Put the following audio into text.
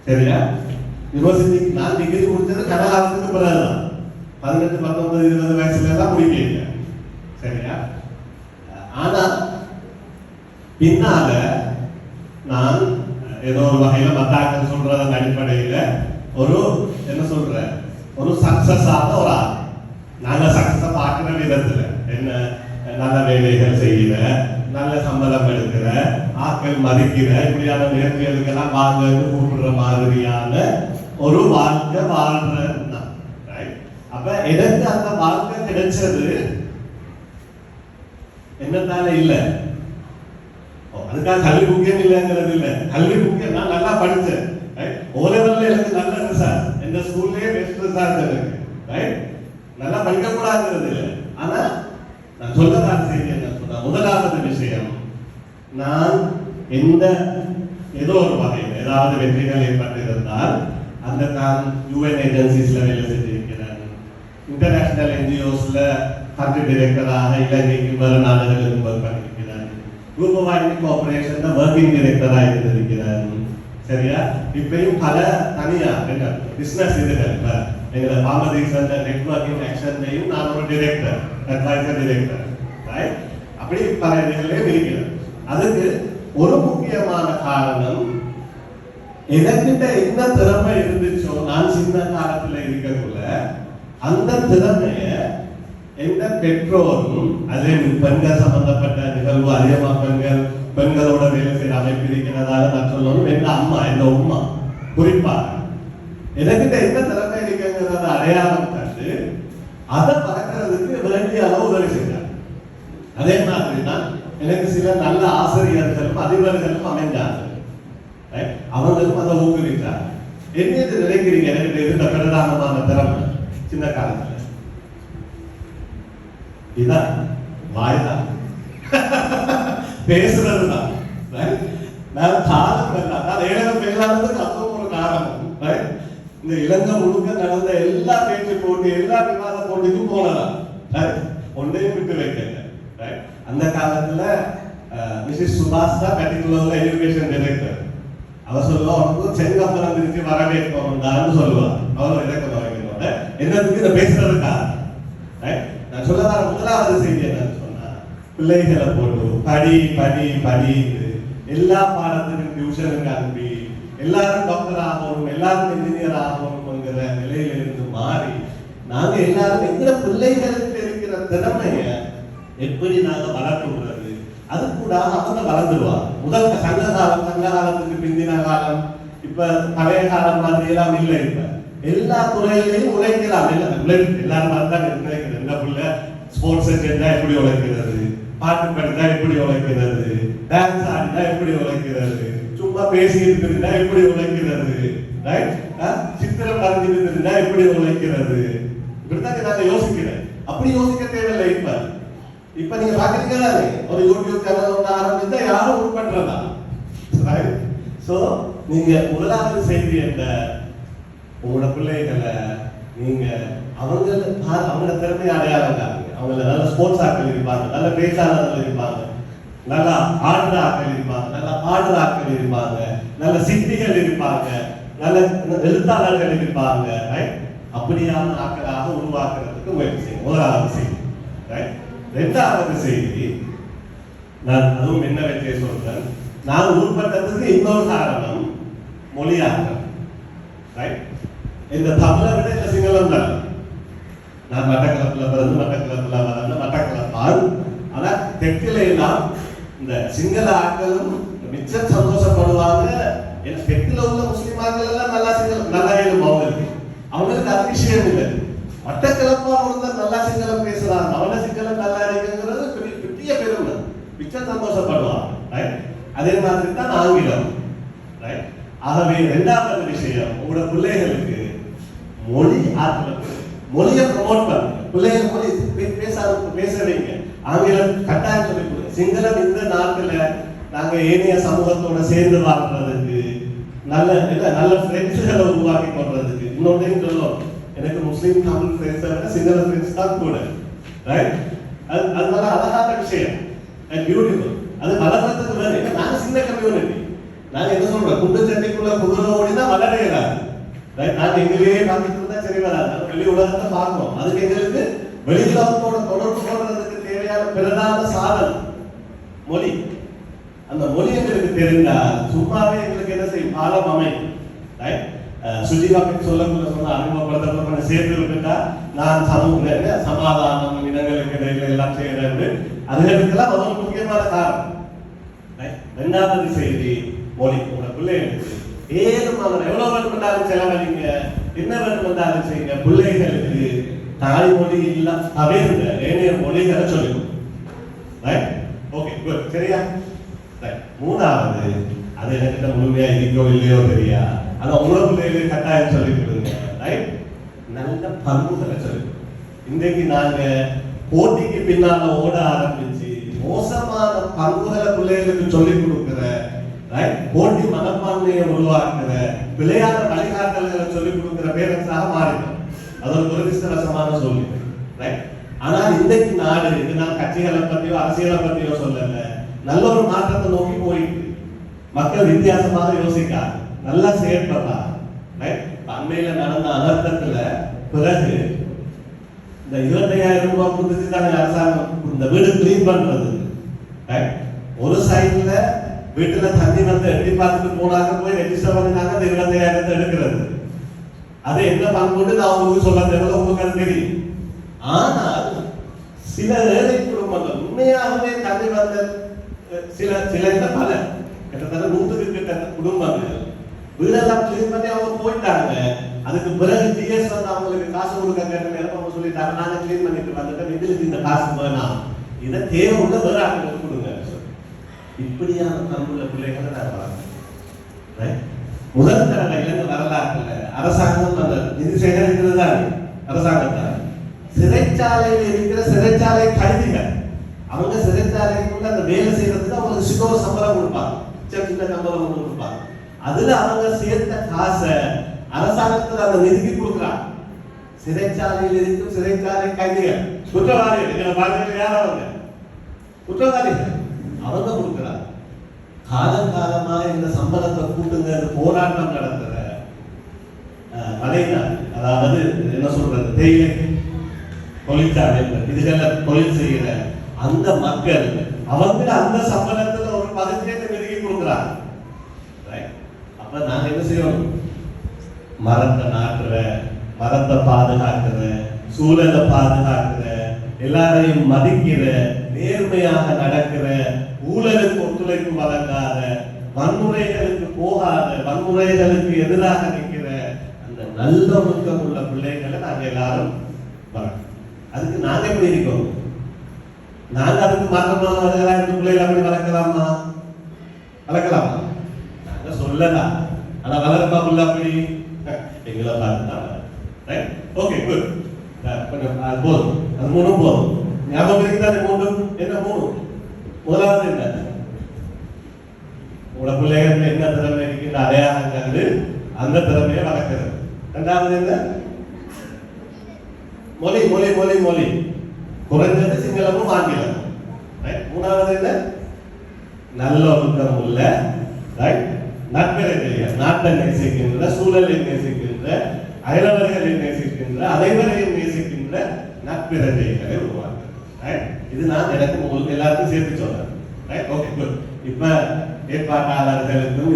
சரியா? யூனிவர்சிட்டிக்கு நான் டிகிரி முடிச்சது கனகாலத்துக்கு பிறகுதான். 18, 19, 20 வயசுல எல்லாம் முடிக்கல. சரியா? ஆனா பின்னால நான் ஏதோ ஒரு வகையில மத்தாக்கள் சொல்றதன் அடிப்படையில ஒரு என்ன சொல்ற ஒரு சக்சஸ் ஆன ஒரு ஆள். நாங்க சக்சஸ் பார்க்கிற விதத்துல என்ன நல்ல வேலைகள் செய்கிற, நல்ல சம்பளம் எடுக்கிற, ஆட்கள் மதிக்கிற, இப்படியான நிகழ்ச்சிகளுக்கெல்லாம் வாங்க கூப்பிடுற மாதிரியான ஒரு வாழ்க்கை வாழ்ற. அப்ப எனக்கு அந்த வாழ்க்கை கிடைச்சது என்னத்தால இல்ல, அதுக்காக கல்வி முக்கியம் இல்லைங்கிறது இல்ல. கல்வி முக்கியம். நான் நல்லா படிச்சேன். ஓலெவல்ல எனக்கு நல்ல ரிசல்ட், எந்த ஸ்கூல்லயே பெஸ்ட் ரிசல்ட் எனக்கு. ரைட்? நல்லா படிக்க கூடாதுங்கிறது இல்லை. ஆனா நான் சொல்லதான் செய்தி என்ன சொன்னா, முதலாவது விஷயம், நான் எந்த ஏதோ ஒரு வகையில் ஏதாவது வெற்றிகள் ஏற்பட்டிருந்தால் அந்த நான் யூஎன் ஏஜென்சிஸ்ல வேலை செஞ்சிருக்கிறேன், இன்டர்நேஷனல் என்ஜிஓஸ்ல கண்ட்ரி டைரக்டராக இலங்கைக்கு வேறு நாடுகளுக்கு ஒர்க் பண்ணியிருக்கிறேன், குரூப் ஆஃப் ஐடி கோஆபரேஷன்ல ஒர்க்கிங் டைரக்டராக இருந்திருக்கிறேன். சரியா? இப்பயும் பல தனியா பிசினஸ் இதுகள் எங்களை பாமதேஸ் நெட்வொர்க்கிங் ஆக்ஷன்லையும் நான் ஒரு டைரக்டர், அட்வைசர் டைரக்டர். ரைட்? அப்படி பல இதுகளையும் இருக்கிறேன். அதுக்கு ஒரு முக்கியமான காரணம், எனக்கிட்ட என்ன திறமை இருந்துச்சோ நான் சின்ன காலத்துல இருக்கக்குள்ள அந்த திறமைய எந்த பெற்றோரும், அதே பெண்கள் சம்பந்தப்பட்ட நிகழ்வு அதிகமா பெண்களோட வேலை செய்யற அமைப்பு இருக்கிறதாக நான் சொல்லணும். எங்க அம்மா, எங்க உமா குறிப்பா எனக்கிட்ட எந்த திறமை இருக்குங்கிறத அடையாளம் கண்டு அதை பறக்கிறதுக்கு வேண்டிய அளவு உதவி செஞ்சாங்க. அதே மாதிரி தான் எனக்கு சில நல்ல ஆசிரியர்களும் அதிபர்களும் அமைஞ்சாங்க. அவங்களும் அதை ஊக்குவித்தாங்க. என்ன நினைக்கிறீங்க? எனக்கு இருந்த பிரதானமான திறமை சின்ன காலத்துல இதான் வாய்தான், பேசுறதுதான். காலம் எல்லாம் ஏழகம் இல்லாததுக்கு அப்பவும் ஒரு காரணம். இந்த இலங்கை முழுக்க நடந்த எல்லா பேச்சு போட்டி, எல்லா விவாத போட்டிக்கும் போனதான், ஒன்றையும் விட்டு வைக்கல. அந்த காலத்துல மிஸ்ஸஸ் சுபாஷ் தான் பர்டிகுலர்ல எஜுகேஷன் டைரக்டர். அவர் சொல்லுவா, அவனுக்கு செங்கப்பலம் திருச்சி வரவேற்போம்னு சொல்லுவார். அவர் இலக்கம் வைக்கிறோட என்னதுக்கு இதை பேசுறதுக்கா? நான் சொல்ல வர முதலாவது செய்தி என்னன்னு சொன்னா, பிள்ளைகளை போட்டு படி படி படி எல்லா பாடத்துக்கும் டியூஷனுக்கு அனுப்பி எல்லாரும் டாக்டர் ஆகணும், எல்லாரும் இன்ஜினியர் ஆகணும்ங்கிற நிலையில இருந்து மாறி நாங்க எல்லாரும் எங்கிற பிள்ளைகளுக்கு இருக்கிற திறமைய எப்படி நாங்க வளர்த்துறது, அது கூட அவங்க வளர்ந்துருவாங்க. முதல் சங்க காலத்துக்கு பிந்தின காலம், இப்ப பழைய காலம் மாதிரி எல்லாம் இல்லை. இப்ப எல்லா துறையிலையும் உழைக்கலாம். எல்லாரும் அதுதான் நினைக்கிறது. என்ன பிள்ளை ஸ்போர்ட்ஸ் செஞ்சா எப்படி உழைக்கிறது, பாட்டு படித்தா எப்படி உழைக்கிறது, டான்ஸ் ஆடினா எப்படி உழைக்கிறது, சும்மா பேசிட்டு இருந்தா எப்படி உழைக்கிறது, சித்திரம் வரைஞ்சிட்டு இருந்தா எப்படி உழைக்கிறது, இப்படிதான் நாங்க யோசிக்கிறேன். அப்படி யோசிக்க தேவையில்லை. இப்ப நீங்க பாக்குறீங்களா, ஒரு யூடியூப் சேனல் ஒன்று ஆரம்பிச்சா யாரும் உட்படுறதா? சோ நீங்க முதலாவது செய்தி என்ன, உங்களோட பிள்ளைகளை நீங்க அவங்களோட திறமையை அடையாளம் காட்டுங்க. அவங்கள நல்ல ஸ்போர்ட்ஸ் ஆட்கள் இருப்பாங்க, நல்ல பேச்சாளர்கள் இருப்பாங்க, நல்லா ஆடுற ஆட்கள் இருப்பாங்க, நல்லா பாடுற ஆட்கள் இருப்பாங்க, நல்ல சிற்பிகள் இருப்பாங்க, நல்ல எழுத்தாளர்கள் இருப்பாங்க. அப்படியான ஆட்களாக உருவாக்குறதுக்கு முயற்சி செய்யும். முதலாவது செய்தி. இரண்டாவது செய்தி, நான் அதுவும் என்ன வச்சே சொல்றேன், நான் உருப்பட்டதுக்கு இன்னொரு காரணம் மொழியாக்கம். இந்த தமிழை விட இந்த சிங்களம் தான். நான் மட்டக்களப்புல பிறந்து மட்டக்களப்புல வளர்ந்து மட்டக்களப்பால். ஆனா தெற்குல எல்லாம் இந்த சிங்கள ஆட்களும் மிச்சம் சந்தோஷப்படுவாங்க. தெற்குல உள்ள முஸ்லிம் ஆட்கள் எல்லாம் நல்லா சிங்களம் நல்லா எழும். அவங்களுக்கு அது விஷயம் இல்லை. மட்டக்களப்பா ஒருத்தர் நல்லா சிங்களம் பேசுறாங்க, அவன சிங்களம் நல்லா இருக்குங்கிறது பெரிய பெருமை, மிச்சம் சந்தோஷப்படுவாங்க. அதே மாதிரி தான் ஆங்கிலம். ஆகவே இரண்டாவது விஷயம், உங்களோட பிள்ளைகளுக்கு மொழி ஆற்றல், மொழியை ப்ரமோட் பண்ணுங்க. பிள்ளைகள் மொழி பேச வைங்க. ஆங்கிலம் கட்டாயம் சொல்லி கொடுங்க. சிங்களம் இந்த நாட்டுல நாங்க ஏனைய சமூகத்தோட சேர்ந்து வாழ்றதுக்கு, நல்ல நல்ல ஃப்ரெண்ட்ஸுகளை உருவாக்கி கொள்றதுக்கு. இன்னொன்றையும் சொல்லும், எனக்கு முஸ்லீம் தமிழ் ஃப்ரெண்ட்ஸை விட சிங்கள ஃப்ரெண்ட்ஸ் தான் கூட. அதனால அழகான விஷயம், பியூட்டிஃபுல். அது வளர்றதுக்கு வேறு. நாங்க சின்ன கம்யூனிட்டி. நாங்க என்ன சொல்றோம், குண்டு சட்டைக்குள்ள குதிரை ஓடினா வளர நாங்க எங்களையே பார்த்துட்டு இருந்தா சரி வராது. வெளி உலகத்தை பார்க்கணும். அதுக்கு எங்களுக்கு வெளி உலகத்தோட தொடர்பு கொள்றதுக்கு தேவையான பிரதான சாதனம் மொழி. அந்த மொழி எங்களுக்கு தெரிந்தால் சும்மாவே எங்களுக்கு என்ன செய்யும், பாலம் அமையும். சுஜிதா சொல்ல அறிமுகப்படுத்த சேர்த்து விட்டுட்டா நான் சமூக சமாதானம் இனங்களுக்கு இடையில எல்லாம் செய்யறது அதுகளுக்கெல்லாம் அது ஒரு முக்கியமான காரணம். ரெண்டாவது செய்தி மொழி. உங்களோட பிள்ளைகளுக்கு ஏழுமான எவ்வளவு வேண்டுமென்றாலும் செலவழிங்க, என்ன வேண்டுமென்றாலும் செய்யுங்க. பிள்ளைகளுக்கு தாய்மொழி இல்ல தவிர்ந்த ஏனைய மொழிகளை சொல்லிடும். ஓகே குட், சரியா? மூணாவது, அது எனக்கு முழுமையா இருக்கோ இல்லையோ தெரியா, ஆனா உங்களோட பிள்ளைகளுக்கு கட்டாயம் சொல்லிக் கொடுங்க. நல்ல பண்புகளை சொல்லிக். இன்றைக்கு நாங்க போட்டிக்கு பின்னால ஓட ஆரம்பிச்சு மோசமான பண்புகளை பிள்ளைகளுக்கு சொல்லிக் கொடுக்கிற, போட்டி மனப்பான்மையை உருவாக்குற, விளையாட வழிகாட்டல்களை சொல்லிக் கொடுக்கிற பேரண்ட்ஸாக மாறிடும். அது ஒரு துரதிஷ்டவசமான சூழ்நிலை. ஆனால் இன்றைக்கு நாடு, இது நான் கட்சிகளை பற்றியோ அரசியலை பற்றியோ சொல்லல, நல்ல ஒரு மாற்றத்தை நோக்கி போயிட்டு மக்கள் வித்தியாசமாக யோசிக்காது, நல்லா செயற்படுறாங்க. அண்மையில நடந்த அனர்த்தத்துல பிறகு இந்த 25,000 ரூபாய் கொடுத்து தானே அரசாங்கம் இந்த வீடு கிளீன் பண்றது. ஒரு சைட்ல வீட்டுல தண்ணி வந்து எட்டி பார்த்துட்டு போனாங்க, போய் ரெஜிஸ்டர் பண்ணினாங்க, அந்த 25,000 எடுக்கிறது. அது என்ன பண்புன்னு நான் உங்களுக்கு சொல்ல தேவை, உங்களுக்கு தெரியும். ஆனால் சில ஏழை குடும்பங்கள் உண்மையாகவே தண்ணி வந்த சில பல கிட்டத்தட்ட 100க்கு கிட்ட குடும்பங்கள் வீடெல்லாம் கிளீன் பண்ணி அவங்க போயிட்டாங்க. அதுக்கு பிறகு ஜிஎஸ் வந்து அவங்களுக்கு காசு கொடுக்க கேட்ட நேரம் அவங்க சொல்லிட்டாங்க, நாங்க கிளீன் பண்ணிட்டு வந்துட்டோம், எங்களுக்கு இந்த காசு வேணாம், இதை தேவை உள்ள வேற ஆட்களுக்கு கொடுங்க. இப்படியான பண்புள்ள பிள்ளைகளை நான் வளர்க்கிறேன். முதல் தடவை இலங்கை வரலாற்றுல அரசாங்கம் அந்த நிதி சேகரிக்கிறது தான் அரசாங்கத்தால். சிறைச்சாலையில் இருக்கிற சிறைச்சாலை கைதிகள் அவங்க சிறைச்சாலைக்குள்ள அந்த வேலை செய்யறதுக்கு அவங்களுக்கு சின்ன சம்பளம் கொடுப்பாங்க, சின்ன சம்பளம் கொடுப்பாங்க. அதுல அவங்க சேர்த்த காசை அரசாங்கத்தில் அந்த நிதிக்கு கொடுக்குறாங்க. சிறைச்சாலையில் இருக்கும் சிறைச்சாலை கைதிகள் குற்றவாளிகள், யாராவது குற்றவாளிகள் அவங்க கொடுக்கிறாங்க. காலங்காலமாக இந்த சம்பளத்தை கூட்டுங்க போராட்டம் நடத்துற மலைநாடு, அதாவது என்ன சொல்றது, தேயிலை தொழிற்சாலைகள் இதுகள தொழில் செய்யற அந்த மக்கள் அவங்க அந்த சம்பளத்துல ஒரு பகுதியை நிறுத்தி கொடுக்குறாங்க. அப்ப நாங்க என்ன செய்யணும், மரத்தை நாட்டுற, மரத்தை பாதுகாக்கிற, சூழலை பாதுகாக்கிற, எல்லாரையும் மதிக்கிற, நேர்மையாக நடக்கிற, ஊழலுக்கு ஒத்துழைப்பு வழங்காத, வன்முறைகளுக்கு போகாத, வன்முறைகளுக்கு எதிராக நிற்கிற அந்த நல்ல ஒழுக்கம் உள்ள பிள்ளைகளை நாங்க எல்லாரும் வளர்க்கணும். அதுக்கு நாங்க எப்படி இருக்கோம், நாங்க அதுக்கு மாற்றமான பிள்ளைகளை அப்படி வளர்க்கலாமா? வளர்க்கலாமா? நாங்க சொல்லலாம், ஆனா வளர்ப்பா புள்ள அப்படி எங்களை பார்த்துட்டாங்க. ஓகே குட், கொஞ்சம் போதும், அது மூணும் போதும். ஞாபகம் இருக்குதானே? மூணும் என்ன? மூணு. முதலாவது என்ன, உங்களோட பிள்ளைகள் என்ன திறமை இருக்கின்ற அடையாளங்கள், அந்த திறமையை வளர்க்கிறது. இரண்டாவது என்ன? மொழி மொழி மொழி மொழி, குறைஞ்சது சிங்களமும் ஆங்கிலமும். மூணாவது என்ன? நல்ல ஒழுக்கம் உள்ள, நட்பெறை தெரிய, நாட்டை நேசிக்கின்ற, சூழலை நேசிக்கின்ற, அயலவர்களை நேசிக்கின்ற, அனைவரையும் நேசிக்கின்ற நட்பிரதைகளை உருவாக்குறது. இது நான் எனக்கு உங்களுக்கு எல்லாருக்கும் சேர்த்து சொல்றேன். Okay good. இப்ப ஏற்பாட்டாளர்களுக்கும்